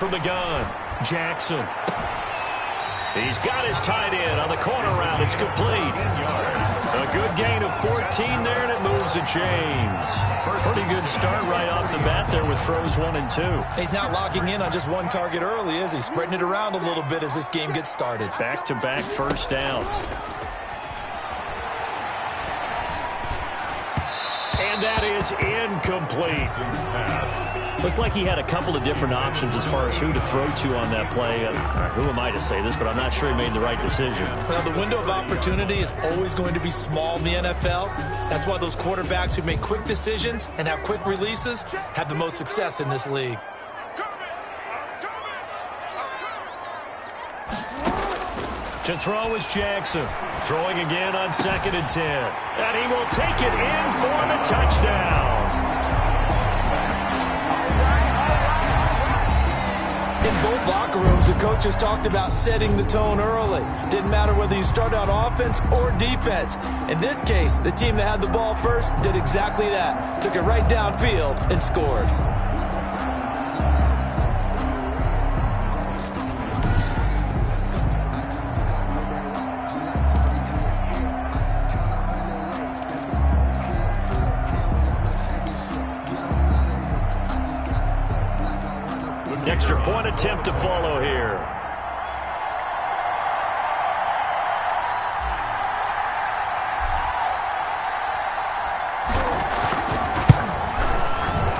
From the gun, Jackson. He's got his tight end on the corner route. It's complete. A good gain of 14 there, and it moves to James. Pretty good start right off the bat there with throws 1 and 2. He's not locking in on just one target early, is he? Spreading it around a little bit as this game gets started. Back-to-back first downs. And that is incomplete. Looked like he had a couple of different options as far as who to throw to on that play. Who am I to say this, but I'm not sure he made the right decision. Well, the window of opportunity is always going to be small in the NFL. That's why those quarterbacks who make quick decisions and have quick releases have the most success in this league. To throw is Jackson. Throwing again on 2nd and 10. And he will take it in for the touchdown. In both locker rooms, the coaches talked about setting the tone early. Didn't matter whether you start out offense or defense. In this case, the team that had the ball first did exactly that. Took it right downfield and scored. Extra point attempt to follow here.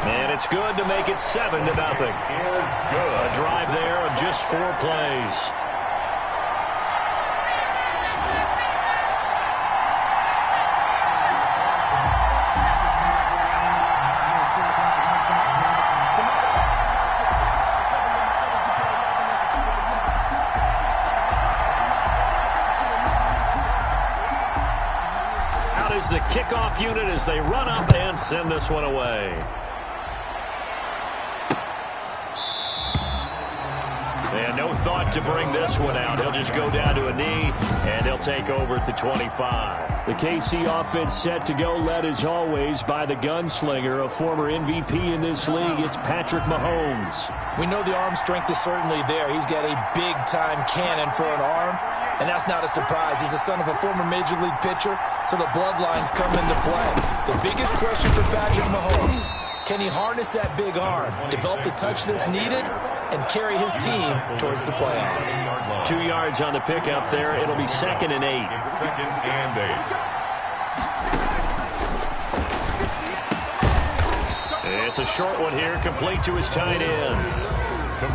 And it's good to make it 7-0. A drive there of just 4 plays. The kickoff unit as they run up and send this one away. And no thought to bring this one out. He'll just go down to a knee, and he'll take over at the 25. The KC offense set to go, led as always by the gunslinger, a former MVP in this league. It's Patrick Mahomes. We know the arm strength is certainly there. He's got a big-time cannon for an arm. And that's not a surprise. He's the son of a former Major League pitcher, so the bloodlines come into play. The biggest question for Patrick Mahomes, can he harness that big arm, develop the touch that's needed, and carry his team towards the playoffs? 2 yards on the pickup there. It'll be 2nd and 8. It's 2nd and 8. It's a short one here, complete to his tight end.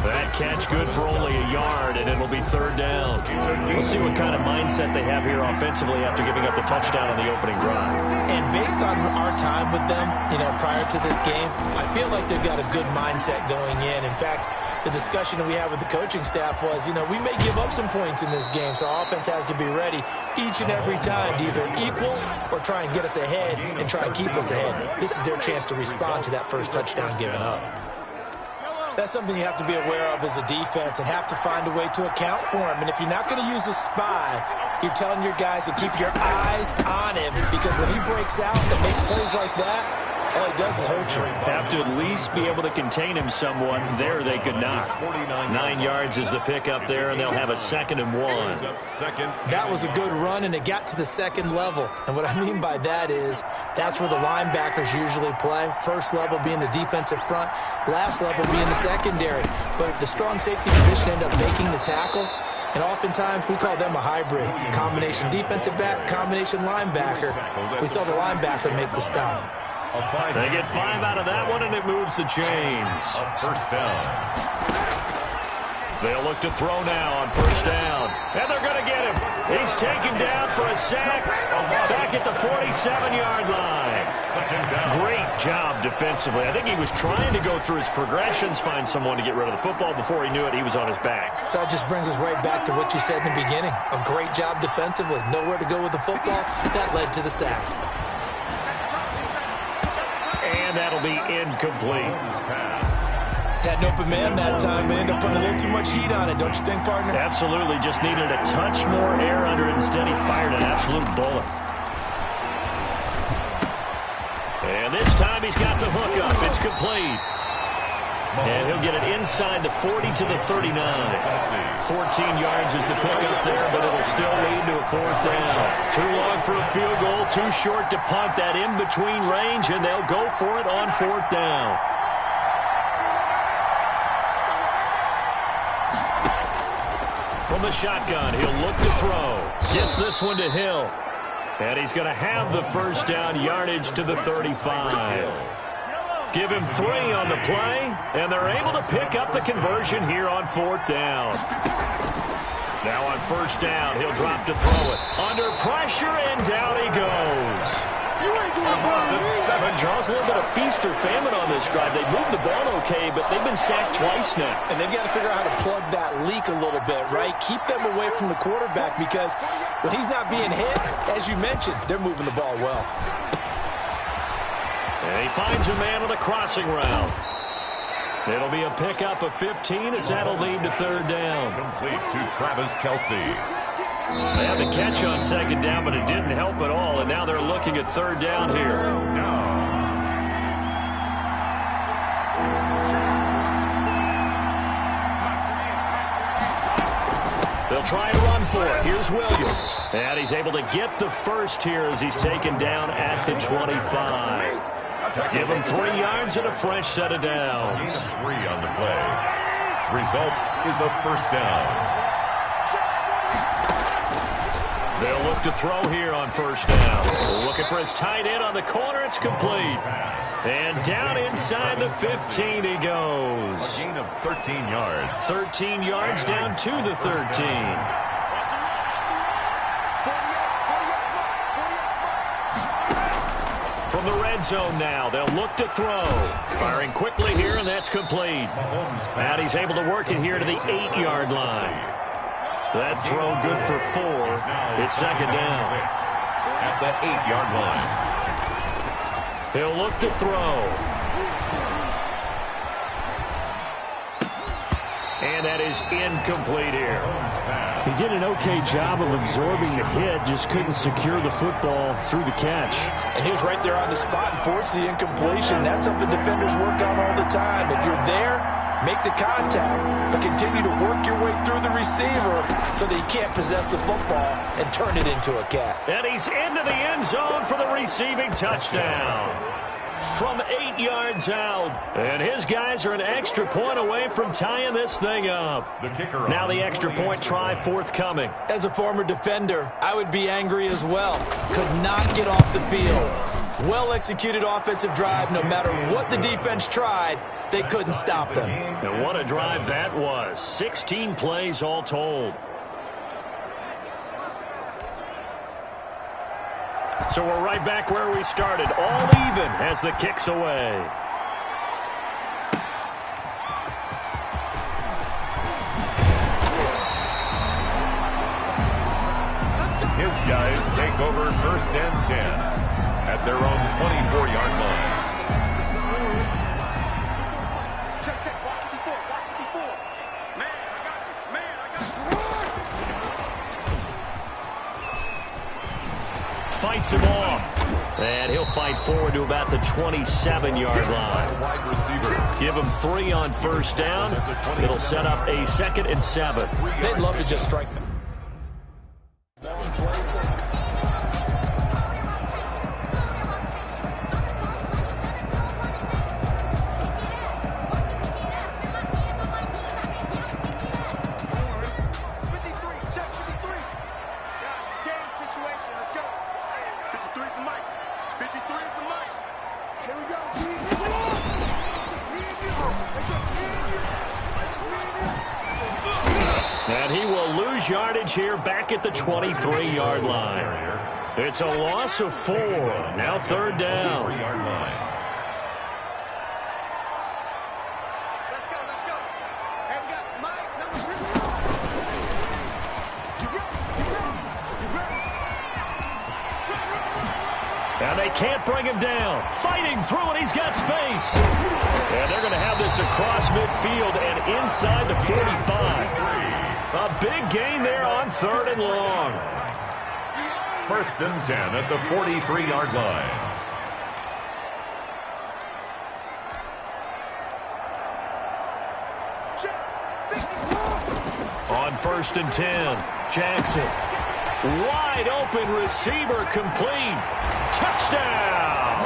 That catch good for only a yard, and it'll be 3rd down. We'll see what kind of mindset they have here offensively after giving up the touchdown on the opening drive. And based on our time with them, prior to this game, I feel like they've got a good mindset going in. In fact, the discussion that we had with the coaching staff was, we may give up some points in this game, so our offense has to be ready each and every time to either equal or try and get us ahead and try and keep us ahead. This is their chance to respond to that first touchdown given up. That's something you have to be aware of as a defense and have to find a way to account for him. And if you're not going to use a spy, you're telling your guys to keep your eyes on him, because when he breaks out and makes plays like that, all he does is hurt you. Have to at least be able to contain him somewhat. There they could not. 9 yards is the pickup there, and they'll have a 2nd and 1. That was a good run, and it got to the second level. And what I mean by that is that's where the linebackers usually play. First level being the defensive front, last level being the secondary. But the strong safety position ended up making the tackle. And oftentimes we call them a hybrid. Combination defensive back, combination linebacker. We saw the linebacker make the stop. They get 5 out of that one, and it moves the chains. First down. They'll look to throw now on 1st down. And they're going to get him. He's taken down for a sack back at the 47-yard line. Great job defensively. I think he was trying to go through his progressions, find someone to get rid of the football. Before he knew it, he was on his back. So that just brings us right back to what you said in the beginning. A great job defensively. Nowhere to go with the football. That led to the sack. And that'll be incomplete. Had an open man that time, but ended up putting a little too much heat on it, don't you think, partner? Absolutely. Just needed a touch more air under it. Instead, he fired an absolute bullet. And this time he's got the hook up. It's complete. And he'll get it inside the 40 to the 39. 14 yards is the pickup there, but it'll still lead to a fourth down. Too long for a field goal, too short to punt that in-between range, and they'll go for it on fourth down. From the shotgun, he'll look to throw. Gets this one to Hill. And he's going to have the first down, yardage to the 35. Give him 3 on the play, and they're able to pick up the conversion here on fourth down. Now on first down, he'll drop to throw it. Under pressure, and down he goes. Charles, a little bit of feast or famine on this drive. They moved the ball okay, but they've been sacked twice now. And they've got to figure out how to plug that leak a little bit, right? Keep them away from the quarterback because when he's not being hit, as you mentioned, they're moving the ball well. And he finds a man on a crossing route. It'll be a pickup of 15 as that'll lead to third down. Complete to Travis Kelce. They had the catch on second down, but it didn't help at all, and now they're looking at third down here. They'll try and run for it. Here's Williams. And he's able to get the first here as he's taken down at the 25. Give him 3 yards and a fresh set of downs. 3 on the play. Result is a first down. They'll look to throw here on first down. Looking for his tight end on the corner. It's complete. And down inside the 15 he goes. A gain of 13 yards. 13 yards down to the 13. From the red zone now, they'll look to throw. Firing quickly here, and that's complete. And he's able to work it here to the 8-yard line. That throw good for 4. It's second down. At the 8-yard line. He'll look to throw. And that is incomplete here. He did an okay job of absorbing the hit, just couldn't secure the football through the catch. And he was right there on the spot and forced the incompletion. That's something defenders work on all the time. If you're there, make the contact, but continue to work your way through the receiver so that he can't possess the football and turn it into a catch. And he's into the end zone for the receiving touchdown. From 8 yards out. And his guys are an extra point away from tying this thing up. The kicker now the extra point try forthcoming. As a former defender, I would be angry as well. Could not get off the field. Well-executed offensive drive. No matter what the defense tried, they couldn't stop them. And what a drive that was. 16 plays all told. So we're right back where we started. All even as the kick's away. His guys take over first and 10 at their own 24-yard line. Fights him off. And he'll fight forward to about the 27-yard line. Wide receiver. Give him 3 on first down. It'll set up a 2nd and 7. They'd love to just strike them. And he will lose yardage here back at the 23-yard line. It's a loss of 4. Now third down. And they can't bring him down. Fighting through it, he's got space. And they're going to have this across midfield and inside the 45. A big gain there on 3rd and long. First and 10 at the 43-yard line. On 1st and 10, Jackson. Wide open receiver complete. Touchdown!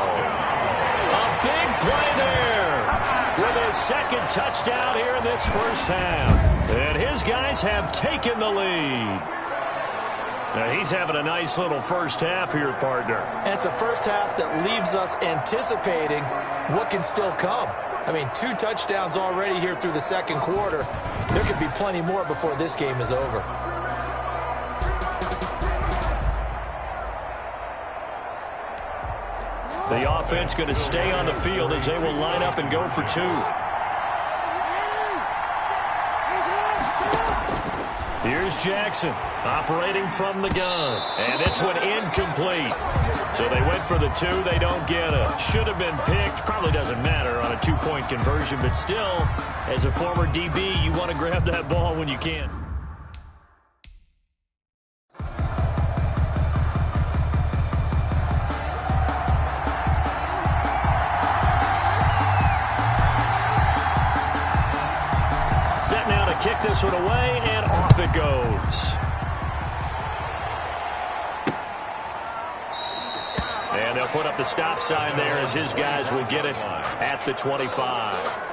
A big play there with a second touchdown here in this first half. And his guys have taken the lead. Now he's having a nice little first half here, partner. And it's a first half that leaves us anticipating what can still come. I mean, 2 touchdowns already here through the second quarter. There could be plenty more before this game is over. The offense going to stay on the field as they will line up and go for 2. Here's Jackson operating from the gun. And this one incomplete. So they went for the 2. They don't get it. Should have been picked. Probably doesn't matter on a 2-point conversion. But still, as a former DB, you want to grab that ball when you can. Kick this one away, and off it goes. And they'll put up the stop sign there as his guys will get it at the 25.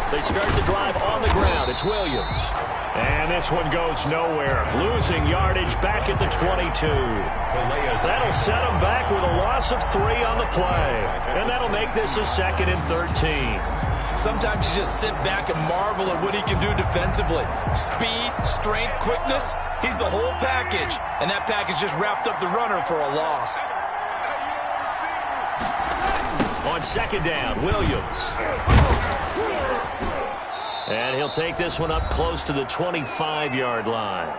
They start the drive on the ground. It's Williams. And this one goes nowhere. Losing yardage back at the 22. That'll set them back with a loss of 3 on the play. And that'll make this a 2nd and 13. Sometimes you just sit back and marvel at what he can do defensively. Speed, strength, quickness. He's the whole package. And that package just wrapped up the runner for a loss. On 2nd down, Williams. And he'll take this one up close to the 25-yard line.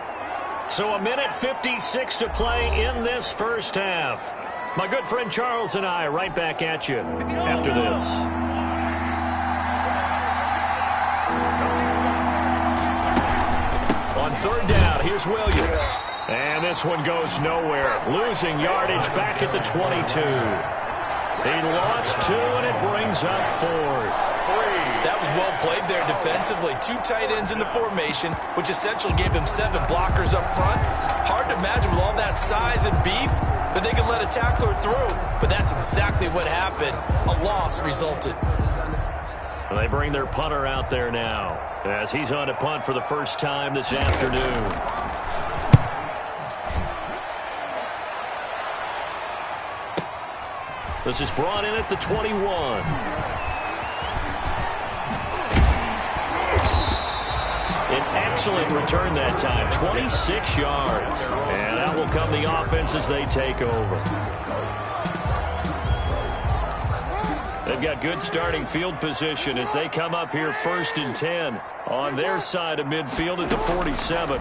So 1:56 to play in this first half. My good friend Charles and I right back at you after this. On 3rd down, here's Williams. And this one goes nowhere. Losing yardage back at the 22. He lost 2, and it brings up 4th. That was well played there defensively. 2 tight ends in the formation, which essentially gave them 7 blockers up front. Hard to imagine with all that size and beef that they could let a tackler through. But that's exactly what happened. A loss resulted. They bring their punter out there now as he's on to punt for the first time this afternoon. This is brought in at the 21. An excellent return that time, 26 yards. And that will come the offense as they take over. They've got good starting field position as they come up here 1st and 10 on their side of midfield at the 47.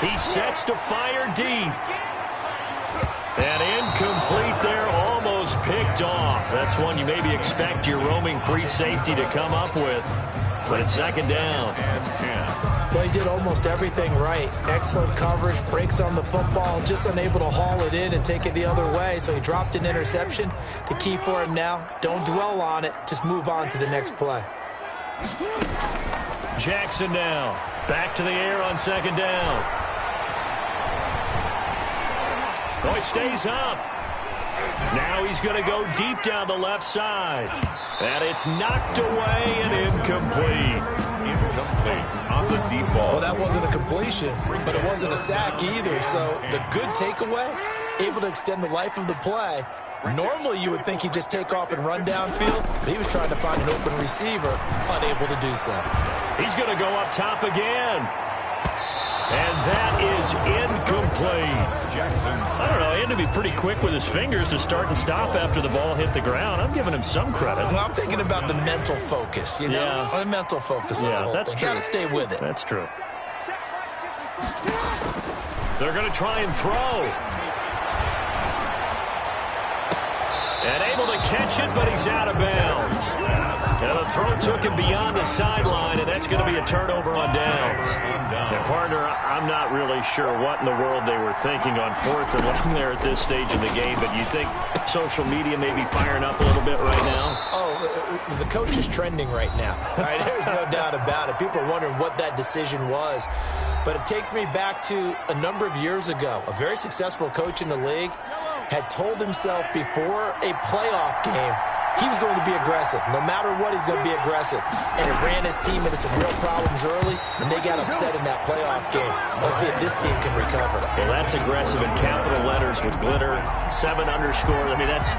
He sets to fire deep. And incomplete there, almost picked off. That's one you maybe expect your roaming free safety to come up with. But it's 2nd down. Well, he did almost everything right. Excellent coverage, breaks on the football, just unable to haul it in and take it the other way. So he dropped an interception. The key for him now, don't dwell on it. Just move on to the next play. Jackson now. Back to the air on 2nd down. Oh, he stays up. Now he's going to go deep down the left side. And it's knocked away and incomplete. Incomplete on the deep ball. Well, that wasn't a completion, but it wasn't a sack either. So the good takeaway, able to extend the life of the play. Normally you would think he'd just take off and run downfield, but he was trying to find an open receiver, unable to do so. He's going to go up top again. And that is incomplete. I don't know. He had to be pretty quick with his fingers to start and stop after the ball hit the ground. I'm giving him some credit. Well, I'm thinking about the mental focus, you know? Yeah. The mental focus. Yeah, that's true. Got to stay with it. That's true. They're going to try and throw. And able to catch it, but he's out of bounds. And the throw took him beyond the sideline, and that's going to be a turnover on downs. And, partner, I'm not really sure what in the world they were thinking on 4th and 11 there at this stage of the game, but you think social media may be firing up a little bit right now? Oh, the coach is trending right now. Right? There's no doubt about it. People are wondering what that decision was. But it takes me back to a number of years ago. A very successful coach in the league had told himself before a playoff game he was going to be aggressive. No matter what, he's going to be aggressive. And it ran his team into some real problems early, and they got upset in that playoff game. Let's see if this team can recover. Well, that's aggressive in capital letters with glitter, 7 underscores. I mean, that's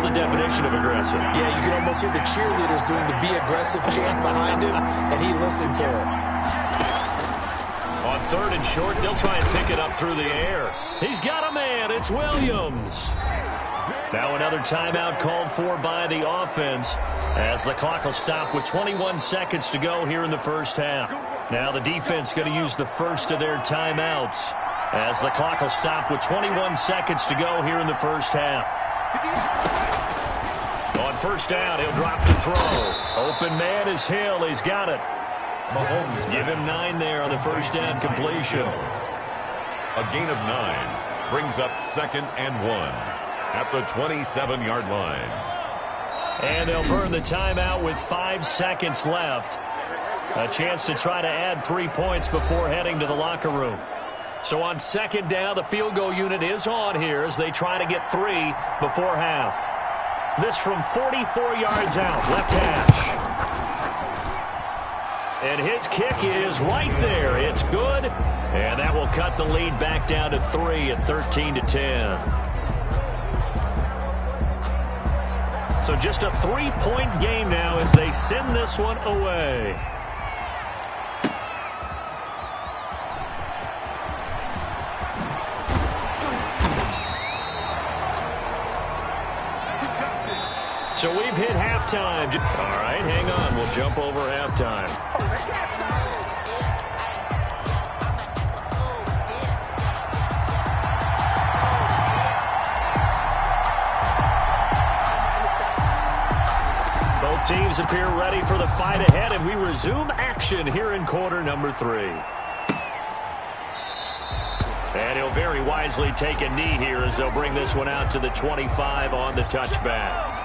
the definition of aggressive. Yeah, you can almost hear the cheerleaders doing the "Be Aggressive" chant behind him, and he listened to it. On 3rd and short, they'll try and pick it up through the air. He's got a man. It's Williams. Now another timeout called for by the offense as the clock will stop with 21 seconds to go here in the first half. Now the defense going to use the first of their timeouts as the clock will stop with 21 seconds to go here in the first half. On 1st down, he'll drop to throw. Open man is Hill. He's got it. Mahomes give him 9 there on the 1st down completion. A gain of 9 brings up 2nd and 1 at the 27-yard line. And they'll burn the timeout with 5 seconds left. A chance to try to add 3 points before heading to the locker room. So on 2nd down, the field goal unit is on here as they try to get 3 before half. This from 44 yards out, left hash. And his kick is right there. It's good. And that will cut the lead back down to 3 at 13-10. So just a 3-point game now as they send this one away. So we've hit halftime. All right, hang on. We'll jump over halftime. Both teams appear ready for the fight ahead, and we resume action here in quarter number 3. And he'll very wisely take a knee here as they'll bring this one out to the 25 on the touchback.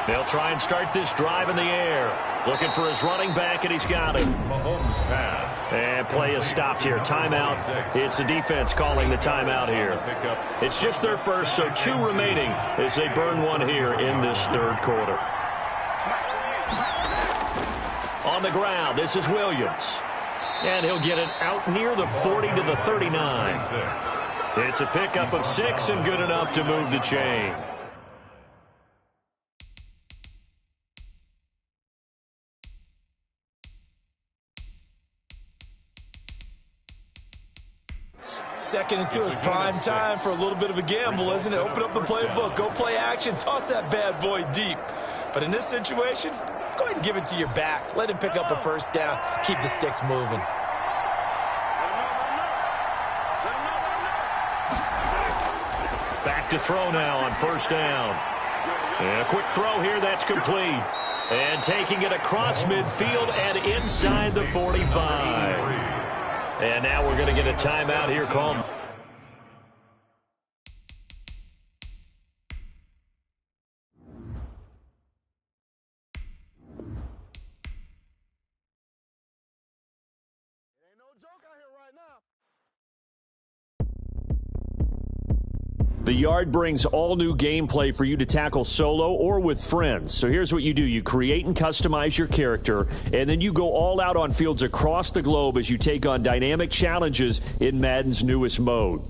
They'll try and start this drive in the air. Looking for his running back, and he's got it. Mahomes pass. And play is stopped here. Timeout. It's the defense calling the timeout here. It's just their first, so 2 remaining as they burn one here in this 3rd quarter. On the ground, this is Williams. And he'll get it out near the 40 to the 39. It's a pickup of 6 and good enough to move the chain. Second and 2 is prime time for a little bit of a gamble, isn't it? Open up the playbook, go play action, toss that bad boy deep. But in this situation, go ahead and give it to your back. Let him pick up a 1st down, keep the sticks moving. Back to throw now on 1st down. And a quick throw here, that's complete. And taking it across midfield and inside the 45. And now we're going to get a timeout here called. The Yard brings all new gameplay for you to tackle solo or with friends. So here's what you do. You create and customize your character, and then you go all out on fields across the globe as you take on dynamic challenges in Madden's newest mode.